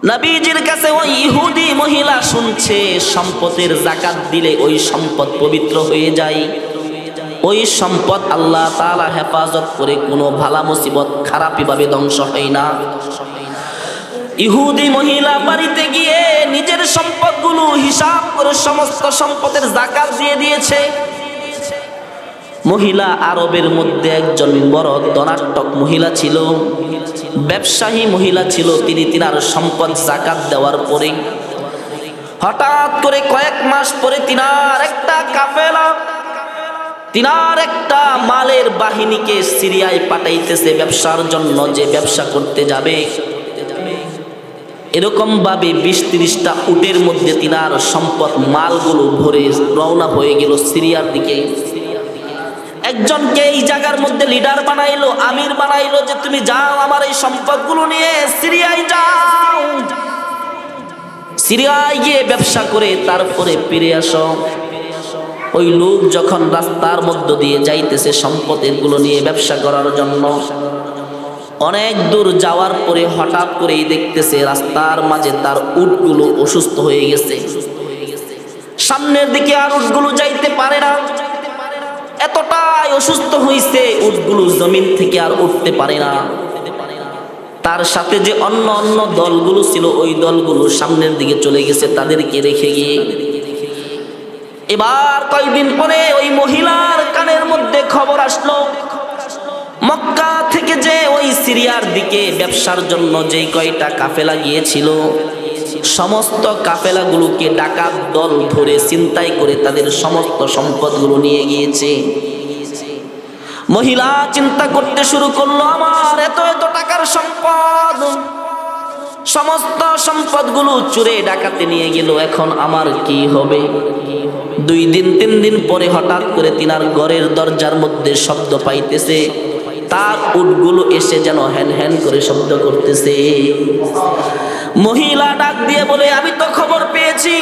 নবীজির কাছে ওই ইহুদি মহিলা শুনছে সম্পদের যাকাত দিলে ওই সম্পদ পবিত্র হয়ে যায়, ওই সম্পদ আল্লাহ তাআলা হেফাজত করে, কোনো ভালা মুসিবত খারাপি ভাবে ধ্বংস হয় না। ইহুদি মহিলা বাড়িতে গিয়ে নিজের সম্পদগুলো হিসাব করে সমস্ত সম্পদের যাকাত দিয়ে দিয়েছে। মহিলা আরবের মধ্যে একজন বড় ধনাঢ্যক মহিলা ছিল, ব্যবসায়ী মহিলা ছিল। তিনি তিনার সম্পদ যাকাত দেওয়ার পরে হঠাৎ করে কয়েক মাস পরে তিনার একটা কাফেলা, তিনার একটা মালের বাহিনীকে সিরিয়ায় পাঠাইতেছে ব্যবসার জন্য, যে ব্যবসা করতে যাবে। এরকম ভাবে 20-30টা উটের মধ্যে তিনার সম্পদ মালগুলো ভরে রওনা হয়ে গেল সিরিয়ার দিকে। একজনকে এই জায়গার মধ্যে লিডার বানাইলো, আমির বানাইলো, যে তুমি যাও আমার এই সম্পদগুলো নিয়ে সিরিয়ায় যাও, সিরিয়ায় গিয়ে ব্যবসা করে তারপরে ফিরে আসো। ওই লোক যখন রাস্তার মধ্য দিয়ে যাইতেছে সম্পদের গুলো নিয়ে ব্যবসা করার জন্য, অনেক দূর যাওয়ার পরে হঠাৎ করেই দেখতেছে রাস্তার মাঝে তার উটগুলো অসুস্থ হয়ে গেছে। সামনের দিকে আর উটগুলো যাইতে পারে না, এতটাই অসুস্থ হয়েছে, উটগুলো জমিন থেকে আর উঠতে পারে না। তার সাথে যে অন্য অন্য দলগুলো ছিল, ওই দলগুলো সামনের দিকে চলে গেছে তাদেরকে রেখে গিয়ে। এবার কয়েকদিন পরে ওই মহিলার কানের মধ্যে খবর আসলো, মক্কা থেকে যে ওই সিরিয়ার দিকে ব্যবসার জন্য যে কয়টা কাফেলা গিয়েছিল, সমস্ত কাফেলাগুলোকে ডাকাত দল ধরে ছিনতাই করে তাদের সমস্ত সম্পদগুলো নিয়ে গিয়েছে। মহিলা চিন্তা করতে শুরু করলো, আমার এত এত টাকার সম্পদ, সমস্ত সম্পদগুলো চুরে ডাকাতে নিয়ে গেল, এখন আমার কি হবে? 2 দিন 3 দিন পরে হঠাৎ করে তিনার ঘরের দরজার মধ্যে শব্দ পাইতেছে, তার উটগুলো এসে যেন হ্যান হ্যান করে শব্দ করতেছে। মহিলা ডাক দিয়ে বলে, আমি তো খবর পেয়েছি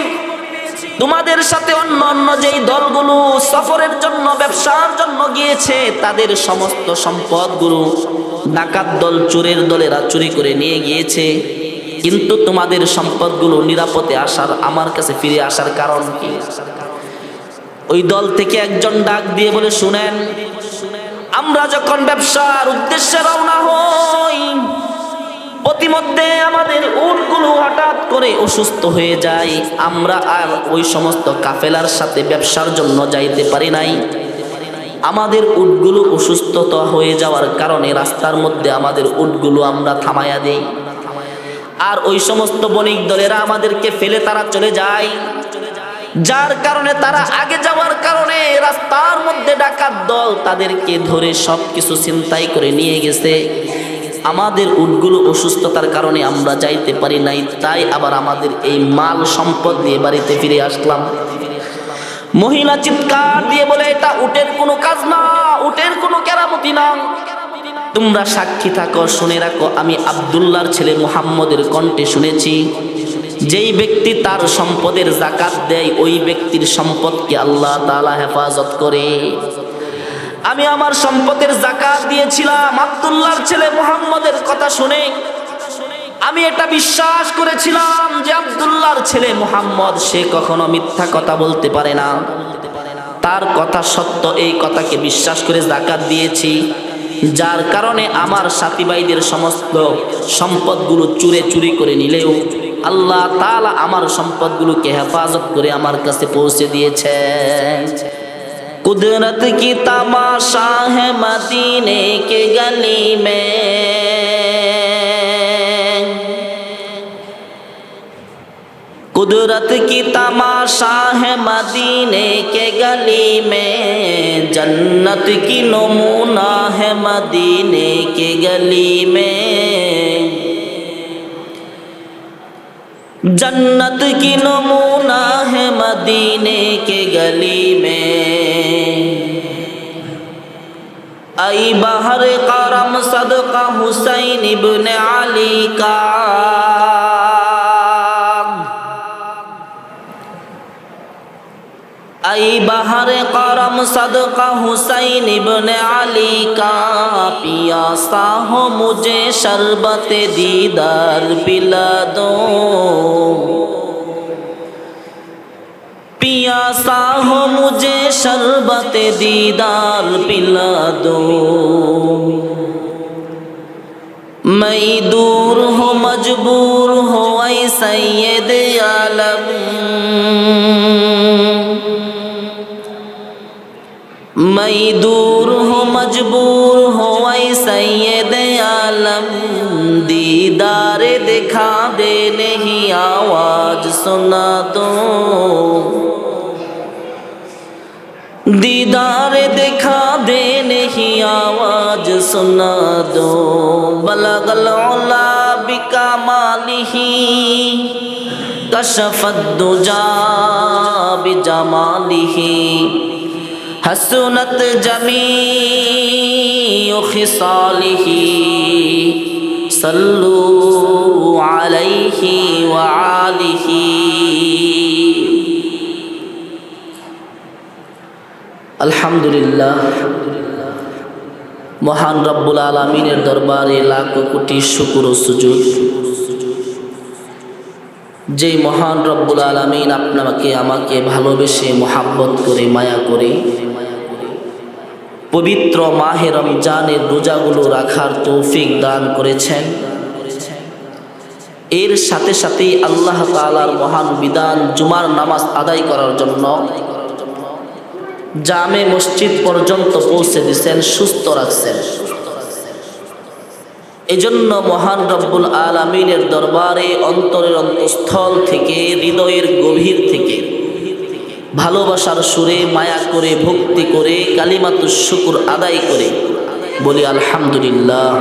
তোমাদের সাথে অন্য অন্য যেই দলগুলো সফরের জন্য ব্যবসার জন্য গিয়েছে, তাদের সমস্ত সম্পদগুলো ডাকাত দল, চোরের দলেরা চুরি করে নিয়ে গিয়েছে, কিন্তু তোমাদের সম্পদগুলো নিরাপদে আসার, আমার কাছে ফিরে আসার কারণ কি? ওই দল থেকে একজন ডাক দিয়ে বলে, শুনেন, আমরা যখন ব্যবসার উদ্দেশ্যে রওনা হই, প্রতিমধ্যে আমাদের উটগুলো হঠাৎ করে অসুস্থ হয়ে যায়, আমরা আর ওই সমস্ত কাফেলার সাথে ব্যবসার জন্য যাইতে পারি নাই। আমাদের উটগুলো অসুস্থতা হয়ে যাওয়ার কারণে রাস্তার মধ্যে আমাদের উটগুলো আমরা থামাইয়া দেই, আর ওই সমস্ত বণিক দলেরা আমাদেরকে ফেলে তারা চলে যায়, যার কারণে তারা আগে যাওয়ার কারণে রাস্তার মধ্যে ডাকাত দল তাদেরকে ধরে সবকিছু ছিনতাই করে নিয়ে গেছে। আমাদের উটগুলো অসুস্থতার কারণে আমরা যাইতে পারি নাই, তাই আবার আমাদের এই মাল সম্পদ নিয়ে বাড়িতে ফিরে আসলাম। মহিলা চিৎকার দিয়ে বলে, এটা উটের কোনো কাজ না, উটের কোনো কেরামতি না, তোমরা সাক্ষী থাকো, শুনে রাখো, আমি আব্দুল্লাহর ছেলে মুহাম্মদের কণ্ঠে শুনেছি, যেই ব্যক্তি তার সম্পদের যাকাত দেয়, ওই ব্যক্তির সম্পদকে আল্লাহ তাআলা হেফাজত করে। আমি আমার সম্পদের যাকাত দিয়েছিলাম আব্দুল্লাহর ছেলে মুহাম্মদের কথা শুনে। আমি এটা বিশ্বাস করেছিলাম যে আব্দুল্লাহর ছেলে মুহাম্মদ, সে কখনো মিথ্যা কথা বলতে পারে না, তার কথা সত্য, এই কথাকে বিশ্বাস করে যাকাত দিয়েছি, যার কারণে আমার সাথী ভাইদের সমস্ত সম্পদগুলো চুরি করে নিলেও আল্লাহ তাআলা আমার সম্পদগুলোকে হেফাজত করে আমার কাছে পৌঁছে দিয়েছে। कुदरत की तमाशा है मदीने के गली में, कुदरत की तमाशा है मदीने के गली में, जन्नत की नमूना है मदीने के गली में, जन्नत की नमूना है मदीने के गली में, आई बहर करम सदका हुसैन इब्ने अली का, आई हर करम सदका हुसैन इब्ने अली का, पियासा हो मुझे शरबत दीदार पिला दो, पियासा हो मुझे शरबत दीदार पिला दो। मैं दूर हो मजबूर हो ऐ सैयद आलम, मैं दूर हो मजबूर हो ऐ सैयद आलम, दीदार दिखा दे नहीं आवाज सुना दो, दीदार दिखा दे नहीं आवाज सुना दो। बलगल उला बिकमालिही कशफत दुजा बिजमालिही, हसनत जमीउ खिसालिही, सल्लू अलैहि व आलिही। अल्हम्दुलिल्लाह, महान रब्बुल आलमीनेर दरबारे लाखो कोटी शुक्र ও সুজুদ। যে মহান রব্বুল আলামিন আপনাকে আমাকে ভালোবেসে মোহাব্বত করে মায়া করে পবিত্র মাহে রমজানের রোজাগুলো রাখার তৌফিক দান করেছেন, এর সাথে সাথে আল্লাহ তাআলার মহান বিধান জুমার নামাজ আদায় করার জন্য জামে মসজিদ পর্যন্ত পৌঁছে দিয়েছেন, সুস্থ রাখছেন। এজন্য মহান রব্বুল আলামিনের দরবারে অন্তরের অন্তঃস্থল থেকে, হৃদয়ের গভীর থেকে ভালোবাসার সুরে মায়া করে ভক্তি করে কালিমাতুশ শুকর আদায় করে বলি আলহামদুলিল্লাহ।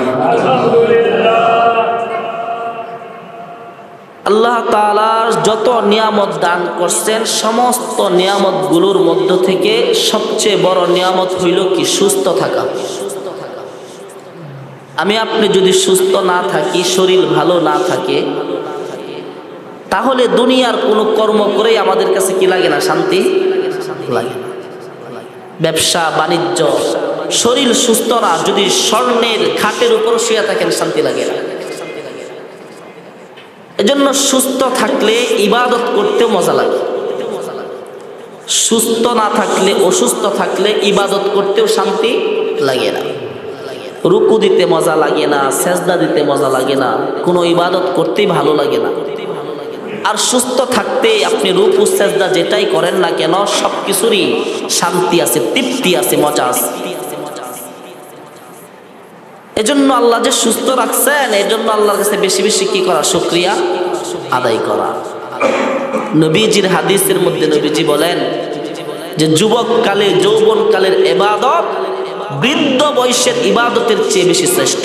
আল্লাহ তাআলার যত নিয়ামত দান করছেন, সমস্ত নিয়ামতগুলোর মধ্য থেকে সবচেয়ে বড় নিয়ামত হইল কি? সুস্থ থাকা। আমি আপনি যদি সুস্থ না থাকি, শরীর ভালো না থাকে, তাহলে দুনিয়ার কোনো কর্ম করেই আমাদের কাছে কি লাগে না? শান্তি লাগে না। ব্যবসা বাণিজ্য, শরীর সুস্থ না, যদি স্বর্ণের খাটের উপর শুয়ে থাকেন শান্তি লাগে না। এজন্য সুস্থ থাকলে ইবাদত করতে মজা লাগে, সুস্থ না থাকলে, অসুস্থ থাকলে ইবাদত করতেও শান্তি লাগে না। রুকু দিতে মজা লাগে না, সেজদা দিতে মজা লাগে না, কোনো ইবাদত করতেই ভালো লাগে না। আর সুস্থ থাকতে আপনি রুকু সেজদা যেটাই করেন না কেন, সব কিছুরই শান্তি আছে, তৃপ্তি আছে, মজা আছে। এজন্য আল্লাহ যে সুস্থ রাখছেন, এজন্য আল্লাহর কাছে বেশি বেশি কি করা? শুকরিয়া আদায় করা। নবীজির হাদিসের মধ্যে নবীজি বলেন যে যুবককালে, যৌবনকালের ইবাদত বৃদ্ধ বয়সের ইবাদতের চেয়ে বেশি শ্রেষ্ঠ।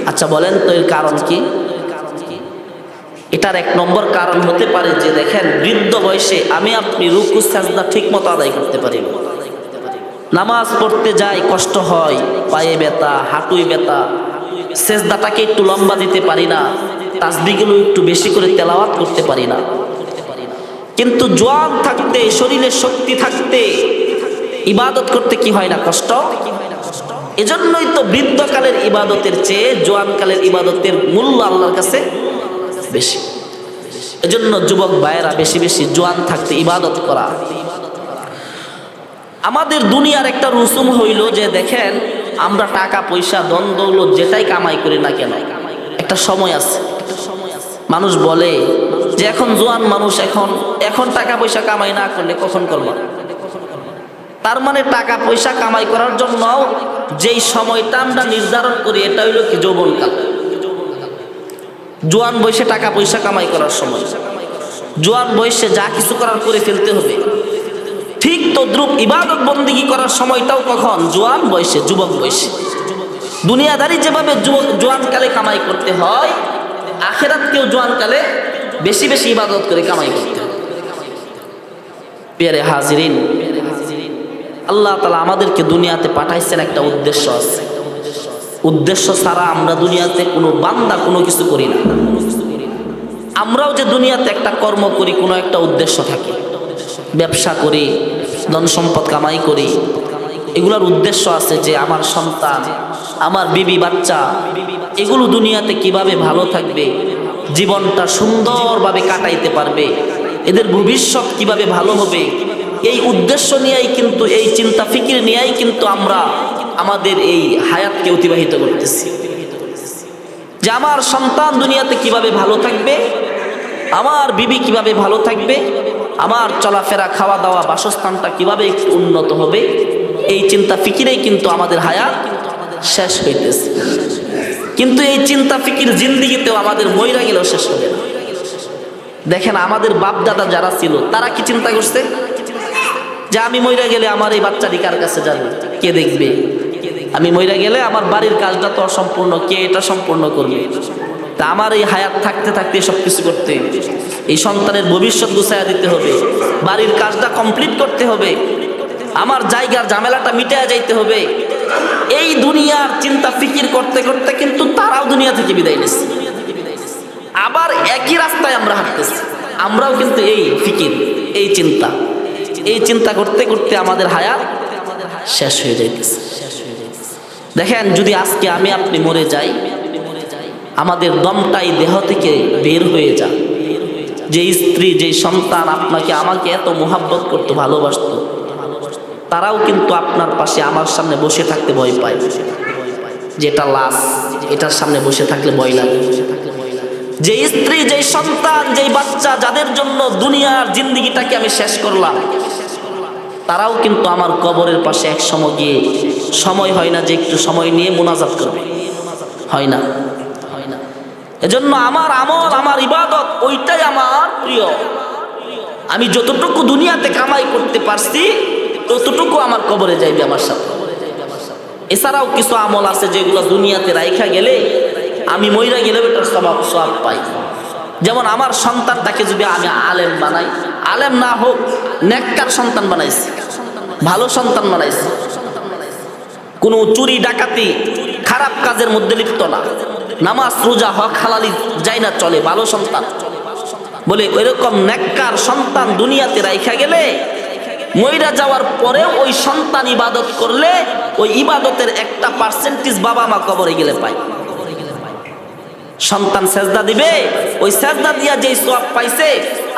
আচ্ছা বলেন তো এর কারণ কি? এটার এক নম্বর কারণ হতে পারে যে দেখেন, বৃদ্ধ বয়সে আমি আপনি রুকু সাজদা ঠিক মতো আদায় করতে পারি না। নামাজ পড়তে যাই কষ্ট হয়, পায়ে ব্যথা, হাঁটুই ব্যথা, সেজদাটাকে একটু লম্বা দিতে পারি না, তাসবিহগুলো একটু বেশি করে তেলাওয়াত করতে পারি না। কিন্তু জোয়ান থাকতে, শরীরে শক্তি থাকতে ইবাদত করতে কি হয় না? কষ্ট। এজন্যই তো বৃদ্ধকালের ইবাদতের চেয়ে জোয়ানকালের ইবাদতের মূল্য আল্লাহর কাছে বেশি। এজন্য যুবক ভাইয়েরা বেশি বেশি জোয়ান থাকতে ইবাদত করা। আমাদের দুনিয়ার একটা রুসুম হইল যে দেখেন, আমরা টাকা পয়সা ধন দৌলত যেটাই কামাই করি না কেন, একটা সময় আছে। মানুষ বলে যে এখন জোয়ান মানুষ, এখন টাকা পয়সা কামাই না করলে কখন করব? তার মানে টাকা পয়সা কামাই করার জন্য যেই সময়টা আমরা নির্ধারণ করি, এটা হইল কি? যৌবনকাল। জোয়ান বয়সে টাকা পয়সা কামাই করার সময়, জোয়ান বয়সে যা কিছু করার করে ফেলতে হবে। ঠিক তদ্রুপ ইবাদত বন্দেগী করার সময়টাও কখন? জোয়ান বয়সে, যুবক বয়সে। দুনিয়াদারি যেভাবে জোয়ানকালে কামাই করতে হয়, আখিরাতকেও জোয়ানকালে বেশি বেশি ইবাদত করে কামাই করতে হয়। প্রিয় হাজিরিন, আল্লাহ তাআলা আমাদেরকে দুনিয়াতে পাঠাইছেন, একটা উদ্দেশ্য আছে। উদ্দেশ্য ছাড়া আমরা দুনিয়াতে কোনো বান্দা কোনো কিছু করি না। আমরাও যে দুনিয়াতে একটা কর্ম করি, কোনো একটা উদ্দেশ্য থাকে। ব্যবসা করি, ধন সম্পদ কামাই করি, এগুলোর উদ্দেশ্য আছে যে আমার সন্তান, আমার বিবি বাচ্চা এগুলো দুনিয়াতে কিভাবে ভালো থাকবে, জীবনটা সুন্দরভাবে কাটাইতে পারবে, এদের ভবিষ্যৎ কিভাবে ভালো হবে, এই উদ্দেশ্য নিয়েই কিন্তু, এই চিন্তা ফিকির নিয়েই কিন্তু আমরা আমাদের এই হায়াতকে অতিবাহিত করতেছি। যে আমার সন্তান দুনিয়াতে কিভাবে ভালো থাকবে, আমার বিবি কিভাবে ভালো থাকবে, আমার চলাফেরা খাওয়া দাওয়া বাসস্থানটা কিভাবে একটু উন্নত হবে, এই চিন্তা ফিকিরেই কিন্তু আমাদের হায়াত শেষ হইতেছে। কিন্তু এই চিন্তা ফিকির জিন্দিগিতেও আমাদের মইরা গেলেও শেষ হবে না। দেখেন আমাদের বাপ দাদা যারা ছিল তারা কি চিন্তা করছে যে আমি মইরা গেলে আমার এই বাচ্চাটি কার কাছে যাবে, কে দেখবে, আমি মইরা গেলে আমার বাড়ির কাজটা তো অসম্পূর্ণ, কে এটা সম্পূর্ণ করবে। তা আমার এই হায়াত থাকতে থাকতে সব কিছু করতে, এই সন্তানের ভবিষ্যৎ গুছাইয়া দিতে হবে, বাড়ির কাজটা কমপ্লিট করতে হবে, আমার জায়গার ঝামেলাটা মিটাইয়া যাইতে হবে। এই দুনিয়ার চিন্তা ফিকির করতে করতে কিন্তু তারাও দুনিয়া থেকে বিদায় নিচ্ছে। আবার একই রাস্তায় আমরা হাঁটতেছি, আমরাও কিন্তু এই ফিকির, এই চিন্তা করতে করতে আমাদের হায়াত শেষ হয়ে যাইতেছে। দেখেন যদি আজকে আমি আপনি মরে যাই, আমাদের দমটাই দেহ থেকে বের হয়ে যায়, যে স্ত্রী যে সন্তান আপনাকে আমাকে এত মোহাব্বত করতো, ভালোবাসতো, তারাও কিন্তু আপনার পাশে আমার সামনে বসে থাকতে ভয় পায়, যেটা লাশ, এটার সামনে বসে থাকলে ভয় লাগে। যে স্ত্রী, যে সন্তান, যে বাচ্চা, যাদের জন্য দুনিয়ার জিন্দিগিটাকে আমি শেষ করলাম, তারাও কিন্তু আমার কবরের পাশে এক সময় গিয়ে সময় হয় না যে একটু সময় নিয়ে মোনাজাত করবে, হয় না। এজন্য আমার আমল, আমার ইবাদত ওইটাই আমার প্রিয়। আমি যতটুকু দুনিয়াতে কামাই করতে পারছি ততটুকু আমার কবরে যাইবে আমার সাথে। এছাড়াও কিছু আমল আছে যেগুলো দুনিয়াতে রাইখা গেলে আমি মইরা গেলেও এটার সওয়াব পাই। যেমন আমার সন্তানটাকে যদি আমি আলেম বানাই, আলেম না হোক নেককার সন্তান বানাইছি, ভালো সন্তান বানাইছি, কোনো চুরি ডাকাতি খারাপ কাজের মধ্যে লিপ্ত না, নামাজ রোজা হক হালালি যাই না চলে, ভালো সন্তান বলে ওইরকম নেককার সন্তান দুনিয়াতে রাইখা গেলে মইরা যাওয়ার পরেও ওই সন্তান ইবাদত করলে ওই ইবাদতের একটা পার্সেন্টেজ বাবা মা কবরে গেলে পায়। সন্তান সেজদা দিবে, ওই সেজদা দিয়া যেই সওয়াব পাইছে,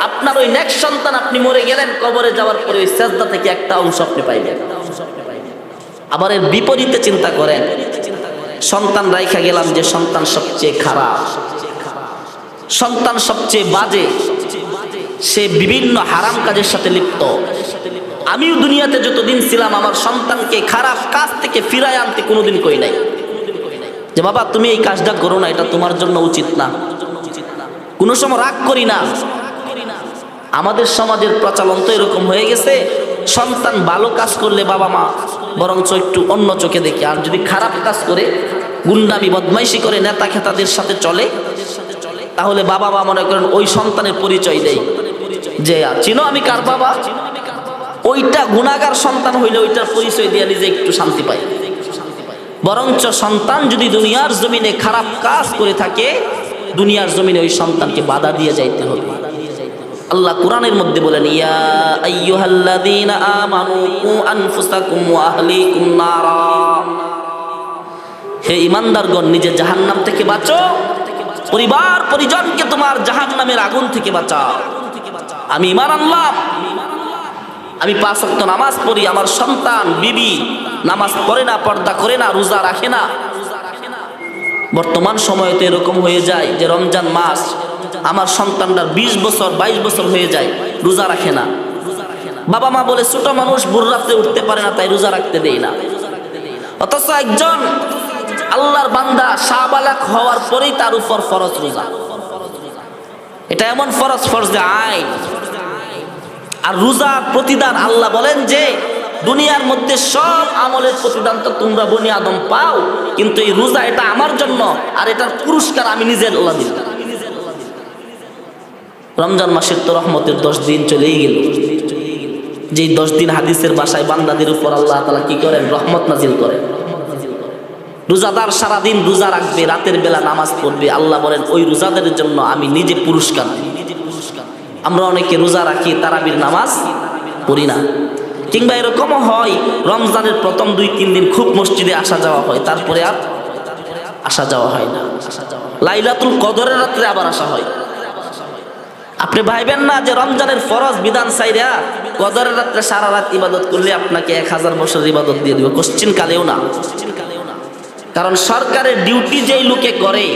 আপনার ওই নেক সন্তান আপনি মরে গেলেন, কবরে যাওয়ার পরে ওই সেজদা থেকে একটা অংশ আপনি পাইবেন। আবার এর বিপরীতে চিন্তা করেন, সন্তান রাইখা গেলাম যে সন্তান সবচেয়ে খারাপ, সন্তান সবচেয়ে বাজে, সে বিভিন্ন হারাম কাজের সাথে লিপ্ত। আমিও দুনিয়াতে যতদিন ছিলাম আমার সন্তানকে খারাপ কাজ থেকে ফিরায় আনতে কোনোদিন কই নাই যে বাবা তুমি এই কাজটা করো না, এটা তোমার জন্য উচিত না। কোনো সময় রাগ করি না। আমাদের সমাজের প্রচলন তো এরকম হয়ে গেছে, সন্তান ভালো কাজ করলে বাবা মা বরঞ্চ একটু অন্য চোখে দেখে, আর যদি খারাপ কাজ করে, গুন্ডামি বদমাইশি করে, নেতা খেতাদের সাথে চলে, তাহলে বাবা মা মনে করেন ওই সন্তানের পরিচয় দেয় যে চিনো আমি কার বাবা। ওইটা গুনাহগার সন্তান হইলে ওইটার পরিচয় দিয়ে নিজে একটু শান্তি পায়। বরঞ্চ সন্তান যদি দুনিয়ার জমিনে খারাপ কাজ করে থাকে, দুনিয়ার জমিনে ওই সন্তানকে বাধা দিয়ে যাইতে হবে। আল্লাহ কোরআনের মধ্যে বলেন, ইয়া আইয়ুহাল্লাযীনা আমানু কু আনফুসাকুম ওয়া আহলিকুম নারা, হে ঈমানদারগণ নিজে জাহান্নাম থেকে বাঁচো, পরিবার পরিজনকে তোমার জাহান্নামের আগুন থেকে বাঁচাও। আমি ঈমান আনলাম, আমি 5 ওয়াক্ত নামাজ পড়ি, আমার সন্তান বিবি নামাজ পড়ে না, পর্দা করে না, রোজা রাখে না। বর্তমান সময়ে তো এরকম হয়ে যায় যে রমজান মাস আমার সন্তানরা 20 বছর 22 বছর হয়ে যায়, রোজা রাখে না। বাবা মা বলে ছোট মানুষ ভোর রাতে উঠতে পারে না, তাই রোজা রাখতে দেই না। অথচ একজন আল্লাহর বান্দা শাহবালাক হওয়ার পরেই তার উপর ফরজ রোজা। এটা এমন ফরজ, ফরজে আইন। আর রোজার প্রতিদান আল্লাহ বলেন যে দুনিয়ার মধ্যে সব আমলের প্রতিদান তো তোমরা বনি আদম পাও, কিন্তু এই রোজা এটা আমার জন্য, আর এটার পুরস্কার আমি নিজে আল্লাহ দিই। রমজান মাসের তো রহমতের 10 দিন চলেই গেল, যেই 10 দিন হাদিসের ভাষায় বান্দাদের উপর আল্লাহ তাআলা কি করেন, রহমত নাজিল করেন। রোজাদার সারাদিন রোজা রাখবে, রাতের বেলা নামাজ পড়বে, আল্লাহ বলেন ওই রোজাদারের জন্য আমি নিজে পুরস্কার দিই। আমরা অনেকে রোজা রাখি, তারাবির নামাজ পড়ি না, কিংবা এরকমও হয় রমজানের প্রথম 2-3 দিন খুব মসজিদে আসা যাওয়া হয়, তারপরে আর আসা যাওয়া হয় না। লাইলাতুল কদরের রাত্রে আবার আসা হয়। আপনি ভাইবেন না যে রমজানের ফরজ বিধান চাইরা কদরের রাত্রে সারা রাত ইবাদত করলে আপনাকে 1000 বছর ইবাদত দিয়ে দিবে, কোশ্চিন কালেও না। কারণ সরকারের ডিউটি যেই লোকে করে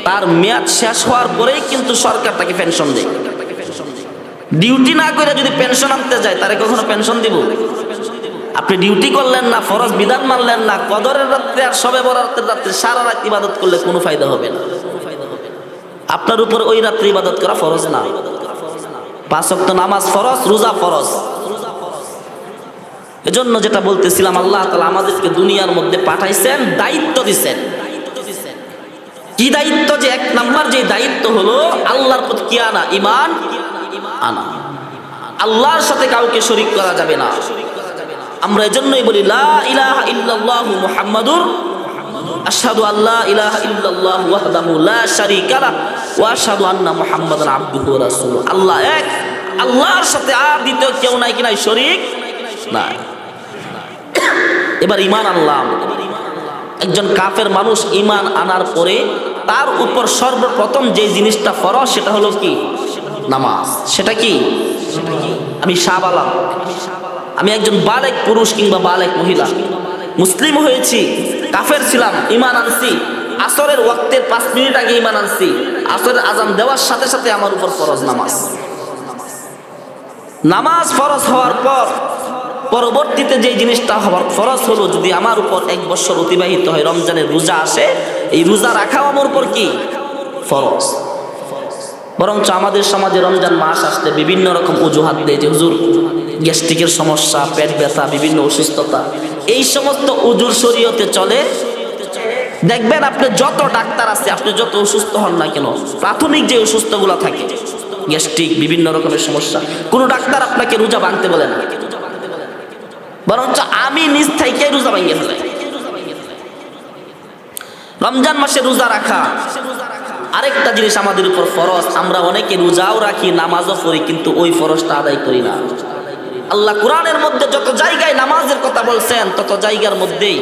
তার মেয়াদ শেষ হওয়ার পরেই কিন্তু সরকার তাকে পেনশন দেয়। ডিউটি না করে যদি পেনশন আনতে যায় তারে কখনো পেনশন দিব? আপনি ডিউটি করলেন না, ফরজ বিধান মানলেন না, কদরের রাত্রে আর শবে বরাতের রাত্রে সারা রাত ইবাদত করলে কোনো ফায়দা হবে না। আপনার উপর ওই রাত্রে ইবাদত করা ফরজ না। 5 ওয়াক্ত নামাজ ফরজ, রোজা ফরজ। এজন্য যেটা বলতেছিলাম, আল্লাহ তাআলা আমাদেরকে দুনিয়ার মধ্যে পাঠাইছেন, দায়িত্ব দিচ্ছেন। কি দায়িত্ব? যে 1 নাম্বার যে দায়িত্ব হলো আল্লাহর প্রতি কি আনা? ঈমান আনা। আল্লাহর সাথে কাউকে শরীক করা যাবে না। আমরা এজন্যই বলি লা ইলাহা ইল্লাল্লাহু মুহাম্মাদুর আশহাদু আল্লা ইলাহা ইল্লাল্লাহু ওয়াহদাহু লা শারীকা লাহু ওয়া আশহাদু আন্না মুহাম্মাদান আবদুহু ওয়া রাসূলুহু। আল্লাহ এক, আল্লাহর সাথে আর দ্বিতীয় কেউ নাই, কি নাই? শরীক নাই। এবার ঈমান আনলাম। একজন কাফের মানুষ ঈমান আনার পরে তার উপর সর্বপ্রথম যে জিনিসটা ফরজ সেটা হলো কি? নামাজ। সেটা কি? আমি শাহবালাগ, আমি একজন বালেক পুরুষ কিংবা বালেক মহিলা, মুসলিম হয়েছি, কাফের ছিলাম, ঈমান আনছি, আসরের ওয়াক্তের 5 মিনিট আগে ঈমান আনছি, আসরের আজান দেওয়ার সাথে সাথে আমার উপর ফরজ নামাজ। নামাজ ফরজ হওয়ার পর পরবর্তীতে যে জিনিসটা হওয়ার ফরজ হলো, যদি আমার উপর 1 বছর অতিবাহিত হয়, রমজানের রোজা আসে, এই রোজা রাখাও আমার উপর কি? ফরজ। বরঞ্চ আমাদের সমাজে রমজান মাস আসলে বিভিন্ন রকম অজুহাত দেয় যে হুজুর গ্যাস্ট্রিকের সমস্যা, পেট ব্যথা, বিভিন্ন অসুস্থতা, এই সমস্ত উজুর শরীয়তে চলে। দেখবেন আপনি যত ডাক্তার আছে, আপনি যত অসুস্থ হন না কেন, প্রাথমিক যে অসুস্থগুলো থাকে, গ্যাস্ট্রিক, বিভিন্ন রকমের সমস্যা, কোনো ডাক্তার আপনাকে রোজা ভাঙতে বলে না। বরঞ্চ আমি নিজ থেকে রোজা ভাঙিয়ে ফেলাই। রমজান মাসে রোজা রাখা আরেকটা জিনিস আমাদের উপর ফরজ। আমরা অনেকে রোজাও রাখি, নামাজও পড়ি, কিন্তু ওই ফরজটা আদায় করি না। আল্লাহ কোরআনের মধ্যে যত জায়গায় নামাজের কথা বলছেন, তত জায়গার মধ্যেই,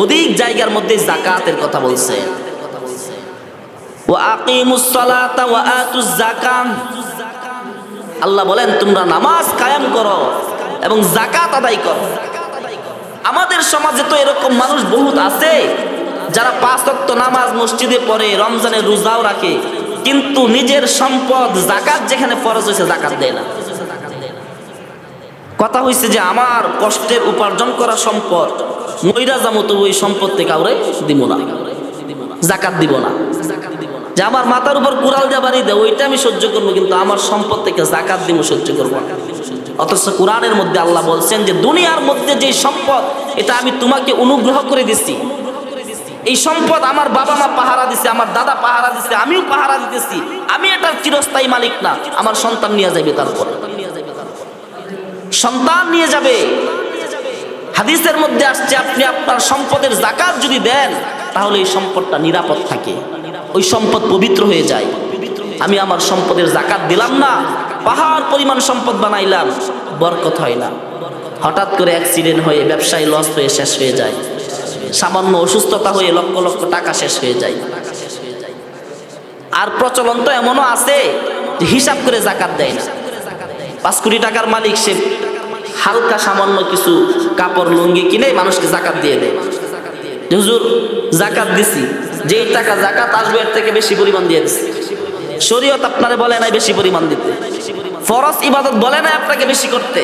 অধিক জায়গার মধ্যে যাকাতের কথা বলছেন। ওয়া আকিমুস সালাতা ওয়া আতুজ যাকাত। আল্লাহ বলেন তোমরা নামাজ কায়েম করো এবং যাকাত আদায় করো। আমাদের সমাজে তো এরকম মানুষ বহুত আছে যারা 5 ওয়াক্ত নামাজ মসজিদে পড়ে, রমজানের রোজাও রাখে, কিন্তু নিজের সম্পদ যাকাত যেখানে ফরজ হয়েছে যাকাত দেয় না। কথা হইছে যে আমার কষ্টের উপার্জন করা সম্পদ, মইরা যাবো তো ওই সম্পদ থেকে কাউরে দিব না, যাকাত দিব না। যে আমার মাথার উপর কুড়াল দিয়ে বাড়ি দেয় ওইটা আমি সহ্য করবো, কিন্তু আমার সম্পদ থেকে যাকাত দিব সহ্য করবো না। অথচ কোরআনের মধ্যে আল্লাহ বলছেন যে দুনিয়ার মধ্যে যে সম্পদ, এটা আমি তোমাকে অনুগ্রহ করে দিচ্ছি। এই সম্পদ আমার বাবা মা পাহারা দিছে, আমার দাদা পাহারা দিছে, আমিও পাহারা দিতেছি। আমি এটার চিরস্থায়ী মালিক না, আমার সন্তান নিয়ে যাবে, তারপর সন্তান নিয়ে যাবে। হাদিসের মধ্যে আসছে আপনি আপনার সম্পদের যাকাত যদি দেন তাহলে এই সম্পদটা নিরাপদ থাকে, ওই সম্পদ পবিত্র হয়ে যায়। আমি আমার সম্পদের যাকাত দিলাম না, পাহাড় পরিমাণ সম্পদ বানাইলাম, বরকত হয় না। হঠাৎ করে অ্যাক্সিডেন্ট হয়ে, ব্যবসায় লস হয়ে শেষ হয়ে যায়, সামান্য অসুস্থতা হয়ে লক্ষ লক্ষ টাকা শেষ হয়ে যায়। আর প্রচলন তো এমনও আছে যে হিসাব করে যাকাত দেয় না। 5 কোটি টাকার মালিক, সে হালকা সামান্য কিছু কাপড় লুঙ্গি কিনে মানুষকে যাকাত দিয়ে দেয়। হুজুর যাকাত দিছি, যেই টাকা যাকাত আসবে এর থেকে বেশি পরিমাণ দিয়ে দিছি। শরীয়ত আপনারে বলে নাই বেশি পরিমাণ দিতে, ফরজ ইবাদত বলে নাই আপনাকে বেশি করতে,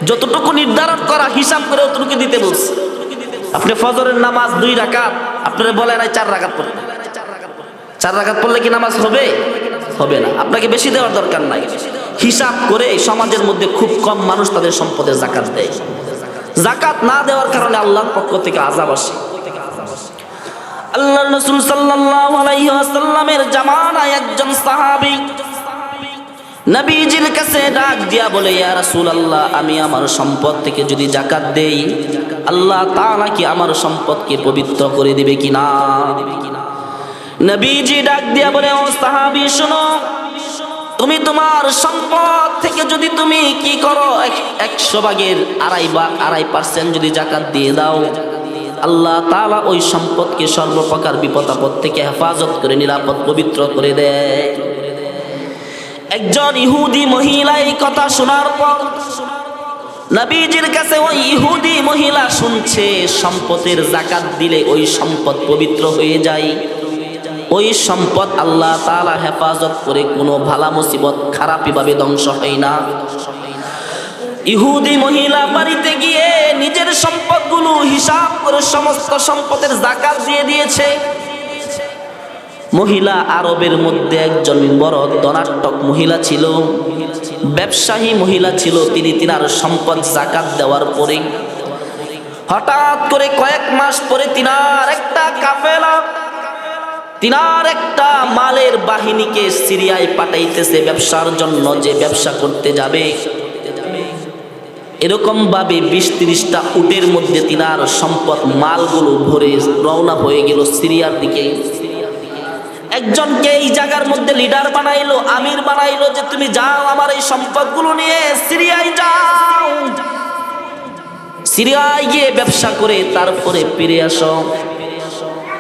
যতটুকু নির্ধারণ করা হিসাব করে অতটুকু দিতে বলছে। আপনি ফজরের নামাজ 2 রাকাত, আপনারে বলে নাই 4 রাকাত পড়তে। 4 রাকাত পড়লে কি নামাজ হবে? হবে না। আপনাকে বেশি দেওয়ার দরকার নাই। হিসাব করে সমাজের মধ্যে খুব কম মানুষ তাদের সম্পদের যাকাত দেয়। যাকাত না দেওয়ার কারণে আল্লাহর পক্ষ থেকে আযাব আসে। আল্লাহর রাসূল সাল্লাল্লাহু আলাইহি ওয়াসাল্লামের জামানায় একজন সাহাবী নবীজির কাছে ডাক দিয়া বলে, ইয়া রাসূলুল্লাহ, আমি আমার সম্পদ থেকে যদি যাকাত দেই, আল্লাহ তাআলা কি আমার সম্পদকে পবিত্র করে দিবে কিনা? নবীজি ডাক দিয়া বলে, ও সাহাবী শোনো, তুমি তুমি তোমার সম্পদ থেকে যদি তুমি কি করো 100 ভাগের 2.5% যদি জাকাত দিয়ে দাও, আল্লাহ তাআলা ওই সম্পদকে সর্বপ্রকার বিপদ আপদ থেকে হেফাজত করে নিরাপদ পবিত্র করে দেয়। একজন ইহুদি মহিলা এই কথা শোনার পর নবীজির কাছে ওই ইহুদি মহিলা শুনছে সম্পদের যাকাত দিলে ওই সম্পদ পবিত্র হয়ে যায়, ওই সম্পদ আল্লাহ তাআলা হেফাজত করে কোনো ভালা মুসিবত খারাপি ভাবে ধ্বংস হয় না। ইহুদি মহিলা বাড়িতে গিয়ে নিজের সম্পদগুলো হিসাব করে সমস্ত সম্পদের যাকাত দিয়ে দিয়েছে। মহিলা আরবের মধ্যে একজন বড় ধনাঢ্য মহিলা ছিল, ব্যবসায়ী মহিলা ছিল। তিনি তিনার সম্পদ যাকাত দেওয়ার পরে হঠাৎ করে কয়েক মাস পরে তিনার একটা কাফেলা, তিনার একটা মালের বাহিনীকে সিরিয়ায় পাঠাইতেছে ব্যবসার জন্য, যে ব্যবসা করতে যাবে। এরকম ভাবে 20-30টা উটের মধ্যে তিনার সম্পদ মালগুলো ভরে রওনা হয়ে গেল সিরিয়ার দিকে। একজনকে এই জায়গার মধ্যে লিডার বানাইলো, আমির বানাইলো, যে তুমি যাও আমার এই সম্পদগুলো নিয়ে সিরিয়ায় যাও, সিরিয়ায় গিয়ে ব্যবসা করে তারপরে ফিরে আসো।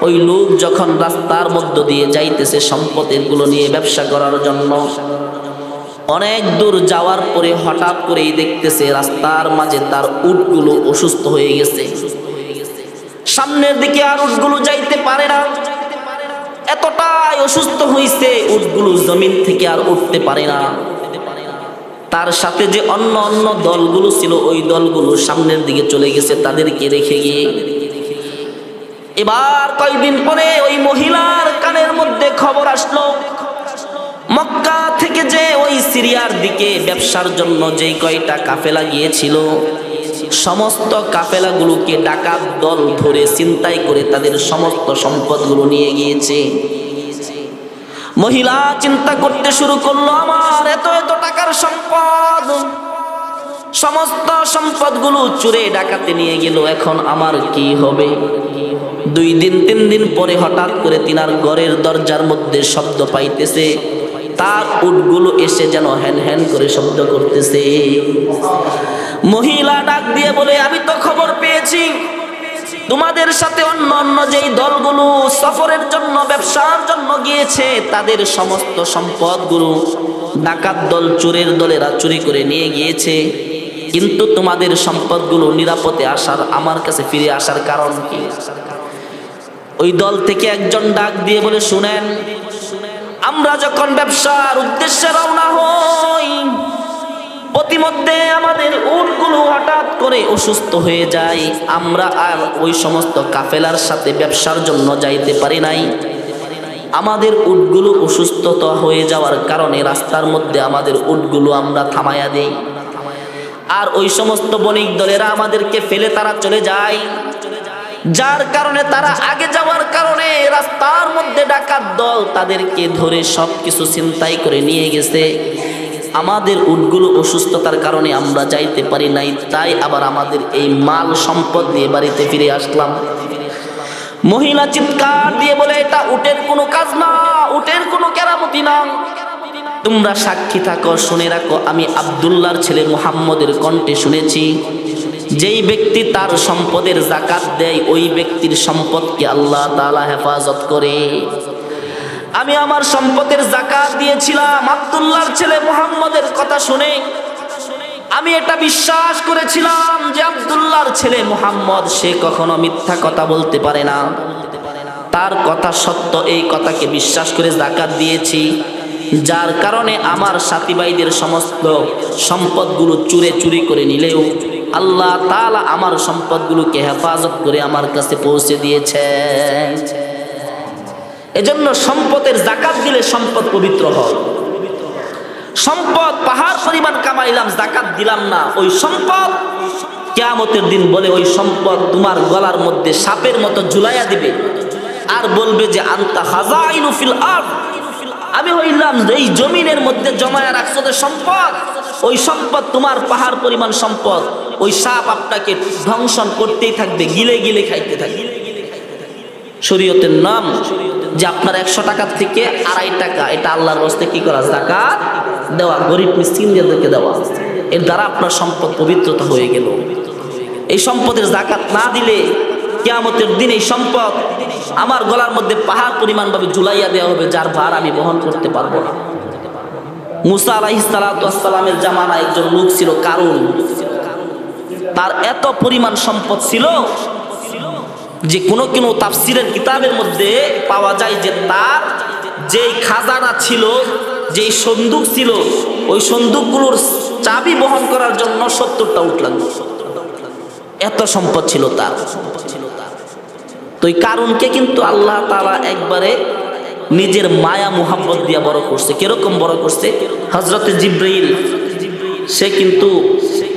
ওই লোক যখন রাস্তার মধ্য দিয়ে যাইতেছে সম্পদের গুলো নিয়ে ব্যবসা করার জন্য, অনেক দূর যাওয়ার পরে হঠাৎ করেই দেখতেছে রাস্তার মাঝে তার উটগুলো অসুস্থ হয়ে গেছে। সামনের দিকে আর উটগুলো যাইতে পারে না, এতটাই অসুস্থ হয়েছে উটগুলো জমিন থেকে আর উঠতে পারে না। তার সাথে যে অন্য অন্য দলগুলো ছিল ওই দলগুলো সামনের দিকে চলে গেছে তাদেরকে রেখে গিয়ে। এবার কয়েকদিন পরে ওই মহিলার কানের মধ্যে খবর আসলো, মক্কা থেকে যে ওই সিরিয়ার দিকে ব্যবসার জন্য যে কয়টা কাফেলা গিয়েছিল সমস্ত কাফেলাগুলোকে ডাকাত দল ধরে ছিনতাই করে তাদের সমস্ত সম্পদগুলো নিয়ে গিয়েছে। মহিলা চিন্তা করতে শুরু করলো, আমার এত এত টাকার সম্পদ, সমস্ত সম্পদগুলো চুরে ডাকাতে নিয়ে গেল, এখন আমার কি হবে? 2 দিন 3 দিন পরে হঠাৎ করে তিনার ঘরের দরজার মধ্যে শব্দ পাইতেছে, তার উটগুলো এসে যেন হ্যান হ্যান করে শব্দ করতেছে। মহিলা ডাক দিয়ে বলে, আমি তো খবর পেয়েছি তোমাদের সাথে অন্য অন্য যেই দলগুলো সফরের জন্য ব্যবসার জন্য গিয়েছে তাদের সমস্ত সম্পদগুলো ডাকাত দল চোরের দলেরা চুরি করে নিয়ে গিয়েছে, কিন্তু তোমাদের সম্পদগুলো নিরাপদে আসার আমার কাছে ফিরে আসার কারণ কি? ওই দল থেকে একজন ডাক দিয়ে বলে, শুনেন, আমরা যখন ব্যবসার উদ্দেশ্যে রওনা হই প্রতিমধ্যে আমাদের উটগুলো হঠাৎ করে অসুস্থ হয়ে যায়, আমরা আর ওই সমস্ত কাফেলার সাথে ব্যবসার জন্য যাইতে পারি নাই। আমাদের উটগুলো অসুস্থতা হয়ে যাওয়ার কারণে রাস্তার মধ্যে আমাদের উটগুলো আমরা থামাইয়া দেই, আর ওই সমস্ত বণিক দলেরা আমাদেরকে ফেলে তারা চলে যায়, যার কারণে তারা আগে যাওয়ার কারণে রাস্তার মধ্যে ডাকাত দল তাদেরকে ধরে সবকিছু ছিনতাই করে নিয়ে গেছে। আমাদের উটগুলো অসুস্থতার কারণে আমরা যাইতে পারি নাই, তাই আবার আমাদের এই মাল সম্পদ নিয়ে বাড়িতে ফিরে আসলাম। মহিলা চিৎকার দিয়ে বলে, এটা উটের কোনো কাজ না, উটের কোনো কেরামতি না, তোমরা সাক্ষী থাকো, শুনে রাখো, আমি আব্দুল্লাহর ছেলে মুহাম্মদের কণ্ঠে শুনেছি, যেই ব্যক্তি তার সম্পদের যাকাত দেয় ওই ব্যক্তির সম্পদকে আল্লাহ তাআলা হেফাজত করে। আমি আমার সম্পদের যাকাত দিয়েছিলাম আব্দুল্লাহর ছেলে মুহাম্মদের কথা শুনে, আমি এটা বিশ্বাস করেছিলাম যে আব্দুল্লাহর ছেলে মুহাম্মদ সে কখনো মিথ্যা কথা বলতে পারে না, তার কথা সত্য, এই কথাকে বিশ্বাস করে যাকাত দিয়েছি, যার কারণে আমার সাথী ভাইদের সমস্ত সম্পদগুলো চুরি করে নিলেও আল্লাহ তাআলা আমার সম্পদগুলোকে হেফাজত করে আমার কাছে পৌঁছে দিয়েছেন। এজন্য সম্পদের যাকাত দিলে সম্পদ পবিত্র হয়। সম্পদ পাহাড় পরিমাণ কামাইলাম, যাকাত দিলাম না, ওই সম্পদ কিয়ামতের দিন বলে ওই সম্পদ তোমার গলার মধ্যে সাপের মতো ঝুলাইয়া দিবে আর বলবে যে আনতা খাযাইনু ফিল আরদ, আমি হইলাম এই জমিনের মধ্যে জমায়া রাখছো যে সম্পদ, ওই সম্পদ তোমার পাহাড় পরিমাণ সম্পদ, ওই সাপ আপনাকে ধ্বংসন করতেই থাকবে, গিলে গিলে খাইতে থাকবে। শরীয়তের নাম যে আপনার 100 টাকার থেকে 2.5 টাকা এটা আল্লাহর রাস্তায় কি করা, যাকাত দেওয়া, গরিব মিসকিনদেরকে দেওয়া। এর দ্বারা আপনার সম্পদ পবিত্রতা হয়ে গেল। এই সম্পদের যাকাত না দিলে কিয়ামতের দিন এই সম্পদ আমার গলার মধ্যে পাহাড় পরিমাণ ভাবে ঝুলাইয়া দেওয়া হবে, যার ভার আমি বহন করতে পারবো না। মুসা আলাইহিস সালাতু ওয়াস সালামের জামানায় একজন লোক ছিল কারুন। তার এত পরিমাণ সম্পদ ছিল যে কোনো কোনো তাফসিরের কিতাবের মধ্যে পাওয়া যায় যে তার যেই খাজানা ছিল, যেই সন্দুক ছিল, ওই সন্দুকগুলোর চাবি বহন করার জন্য 70টা উট লাগলো। এত সম্পদ ছিল তার। তো এই কারুনকে কিন্তু আল্লাহ তাআলা একবারে নিজের মায়া মুহাব্বত দিয়া বড় করছে। কিরকম বড় করছে? হযরতে জিবরাইল, সে কিন্তু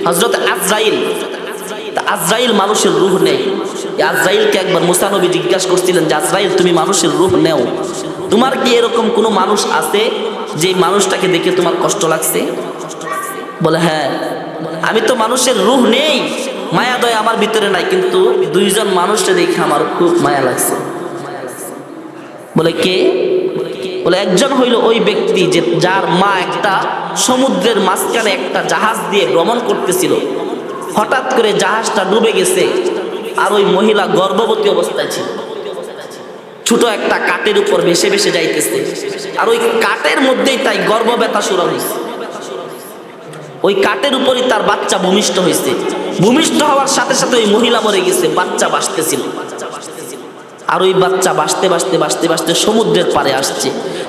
হযরতে আজরাইল মানুষের রূহ নেই। আজরাইলকে একবার মুসা নবী জিজ্ঞাসা করছিলেন যে আজরাইল, তুমি মানুষের রূহ নেও, তোমার কি এরকম কোনো মানুষ আছে যে মানুষটাকে দেখে তোমার কষ্ট লাগছে? বলে হ্যাঁ, আমি তো মানুষের রূহ নেই, মায়া দয়া আমার ভিতরে নাই, কিন্তু 2জন মানুষকে দেখে আমার খুব মায়া লাগছে। বলে কে? বলে একজন হইল ওই ব্যক্তি যে যার মা একটা সমুদ্রের মাঝখানে একটা জাহাজ দিয়ে ভ্রমণ করতেছিল, হঠাৎ করে জাহাজটা ডুবে গেছে, আর ওই মহিলা গর্ভবতী অবস্থায় ছিল, ছোট একটা কাঠের উপর ভেসে ভেসে যাইতেছে, আর ওই কাঠের মধ্যেই তাই গর্ভ ব্যথা শুরু হয়েছে। ওই কাঠের উপরই তার বাচ্চা ভূমিষ্ঠ হয়েছে। ভূমিষ্ঠ হওয়ার সাথে সাথে ওই মহিলা মরে গেছে, বাচ্চা বাঁচতেছিল। আর ওই বাচ্চা বাঁচতে বাঁচতে বাঁচতে বাঁচতে সমুদ্রের পাড়ে আসছে।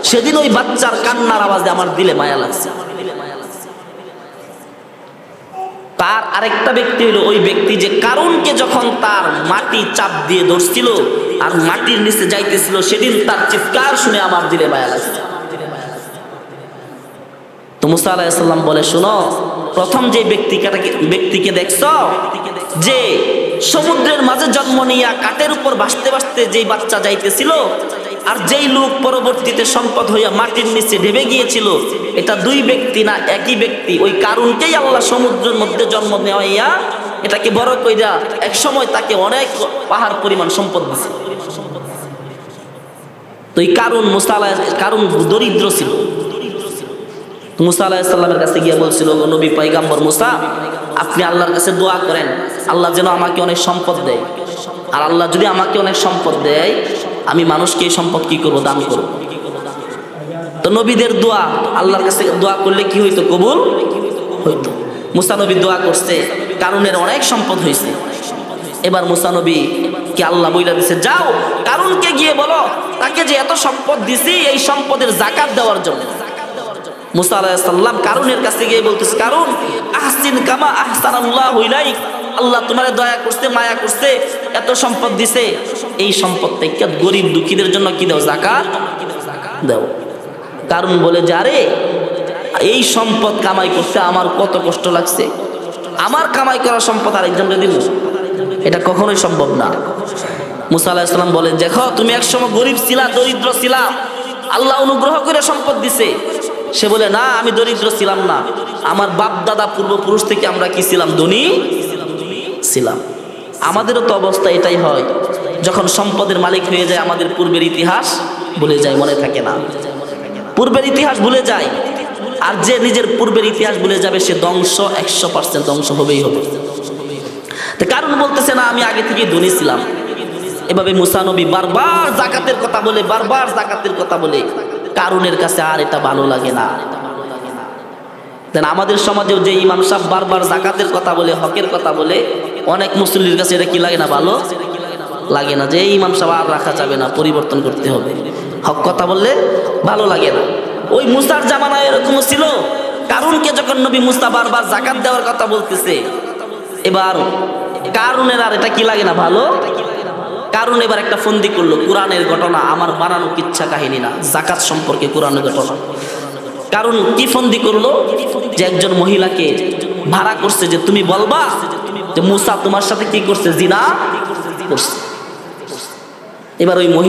সেদিন ওই বাচ্চার কান্নার আওয়াজে আমার দিলে মায়া লাগছে। তার আরেকটা ব্যক্তি হলো ওই ব্যক্তি যে কারুনকে যখন তার মাটি চাপ দিয়ে ধরছিল আর মাটির নিচে যাইতেছিল, সেদিন তার চিৎকার শুনে আমার দিলে মায়া লাগছে। তো মুসা আলাইহিস সালাম বলে, শোনো, প্রথম যে ব্যক্তিকে দেখছো যে সমুদ্রের মাঝে জন্ম নিয়া কাঠের উপর ভাসতে ভাসতে যেই বাচ্চা যাইতেছিল, আর যেই লোক পরবর্তীতে সম্পদ হইয়া মাটির নিচে ঢেবে গিয়েছিল, এটা 2 ব্যক্তি না, একই ব্যক্তি। ওই কারুনকেই আল্লাহ সমুদ্রের মধ্যে জন্ম নেওয়াইয়া এটাকে বড় কইরা এক সময় তাকে অনেক পাহাড় পরিমাণ সম্পদ দিছে। তো এই কারুন দরিদ্র ছিল। মুসা আলাইহিস সালামের কাছে গিয়ে বলছিল, নবী পয়গম্বর মুসা, আপনি আল্লাহর কাছে দোয়া করেন আল্লাহ যেন আমাকে অনেক সম্পদ দেয়, আর আল্লাহ যদি আমাকে অনেক সম্পদ দেয় আমি মানুষকে এই সম্পদ কি করব, দান করব। তো নবীদের দোয়া আল্লাহর কাছে দোয়া করলে কি হইতো, কবুল হইতো। মুসা নবী দোয়া করছে, কারুনের অনেক সম্পদ হয়েছে। এবার মুসা নবী কে আল্লাহ বইলা দিছে, যাও কারুনকে গিয়ে বলো তাকে যে এত সম্পদ দিছি এই সম্পদের যাকাত দেওয়ার জন্য। মুসা আলাইহিস সালাম কারুনের কাছে গিয়ে বলতেছে, কারুন, আহসিন কামা আহসানাল্লাহু ইলাইক, আল্লাহ তোমারে দয়া করতে, মায়া করতে, এত সম্পদ দিছে, এই সম্পদ থেকে গরিব দুঃখীদের জন্য কি দাও, যাকাত দাও। কারুন বলে, যারে এই সম্পদ কামাই করতে আমার কত কষ্ট লাগছে, আমার কামাই করা সম্পদ আরেকজনকে দিব, এটা কখনোই সম্ভব না। মুসা আলাইহিস সালাম বলেন, দেখো তুমি একসময় গরিব ছিলা, দরিদ্র ছিলা, আল্লাহ অনুগ্রহ করে সম্পদ দিছে। সে বলে, না আমি দরিদ্র ছিলাম না, আমার বাপ দাদা পূর্বপুরুষ থেকে আমরা কি ছিলাম, ধনী ছিলাম। আমাদেরও তো অবস্থা এটাই হয়, যখন সম্পদের মালিক হয়ে যায় আমাদের পূর্বের ইতিহাস ভুলে যায়, মনে থাকে না, পূর্বের ইতিহাস ভুলে যায়। আর যে নিজের পূর্বের ইতিহাস ভুলে যাবে সে ধ্বংস, 100% ধ্বংস হবেই হবে। তো কারণ বলতেছে, না আমি আগে থেকেই ধনী ছিলাম। এভাবে মুসা নবী বারবার যাকাতের কথা বলে, বারবার যাকাতের কথা বলে, কারুনের কাছে আর এটা ভালো লাগে না। আমাদের সমাজেও যে ইমাম সাহেব বারবার যাকাতের কথা বলে, হকের কথা বলে, অনেক মুসল্লির কাছে এটা কি লাগে না, ভালো লাগে না, যে এই ইমাম সাহেব আর রাখা যাবে না, পরিবর্তন করতে হবে। হক কথা বললে ভালো লাগে না। ওই মুসার জামানায় এরকম ছিল, কারুনকে যখন নবী মুসা বারবার যাকাত দেওয়ার কথা বলতেছে, এবার কারুনের আর এটা কি লাগে না, ভালো। কারুন এবার একটা ফন্দি করলো, কোরআনের ঘটনা, আমার বানানো কিচ্ছা কাহিনী না, যাকাত সম্পর্কে কোরআনের ঘটনা। কারণ কি ফন্দি করলো, যে একজন মহিলাকে ভাড়া করছে যে তুমি বলবা যে মুসা তোমার সাথে কি করছে, জিনা করছে। এবার ওই